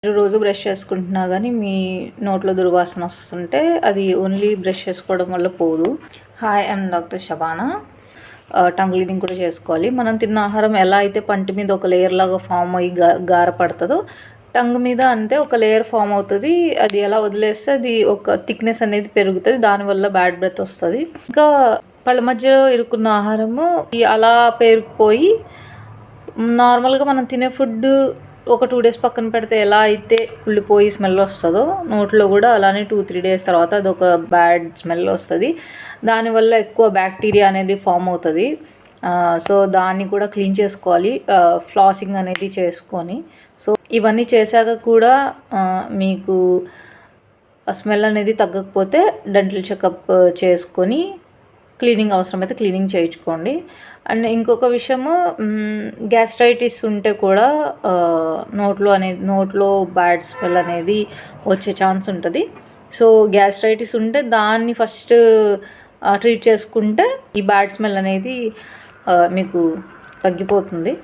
మీరు రోజు బ్రష్ చేసుకుంటున్నా కానీ మీ నోట్లో దుర్వాసన వస్తుంటే అది ఓన్లీ బ్రష్ చేసుకోవడం వల్ల పోదు. Hi, I'm doctor Shabana. Tongue cleaning కూడా చేసుకోవాలి. మనం తిన్న ఆహారం ఎలా అయితే పంటి మీద ఒక లేయర్ లాగా ఫామ్ అయ్యి గార పడుతుందో టంగ్ మీద అంతే ఒక లేయర్ ఫామ్ అవుతుంది. అది ఎలా వదిలేస్తే అది ఒక థిక్నెస్ అనేది పెరుగుతుంది, దానివల్ల బ్యాడ్ బ్రెత్ వస్తుంది. ఇంకా పళ్ళ మధ్య ఇరుక్కున్న ఆహారము అలా పేరుకుపోయి నార్మల్గా మనం తినే ఫుడ్ ఒక 2 days పక్కన పెడితే ఎలా అయితే కుళ్ళిపోయి స్మెల్ వస్తుందో నోట్లో కూడా అలానే 2-3 days తర్వాత అది ఒక బ్యాడ్ స్మెల్ వస్తుంది. దానివల్ల ఎక్కువ బ్యాక్టీరియా అనేది ఫామ్ అవుతుంది. సో దాన్ని కూడా క్లీన్ చేసుకోవాలి, ఫ్లాసింగ్ అనేది చేసుకొని. సో ఇవన్నీ చేశాక కూడా మీకు స్మెల్ అనేది తగ్గకపోతే డెంటల్ చెకప్ చేసుకొని క్లీనింగ్ అవసరమైతే క్లీనింగ్ చేయించుకోండి. అండ్ ఇంకొక విషయము, గ్యాస్ట్రైటిస్ ఉంటే కూడా నోట్లో బ్యాడ్ స్మెల్ అనేది వచ్చే ఛాన్స్ ఉంటుంది. సో గ్యాస్ట్రైటిస్ ఉంటే దాన్ని ఫస్ట్ ట్రీట్ చేసుకుంటే ఈ బ్యాడ్ స్మెల్ అనేది మీకు తగ్గిపోతుంది.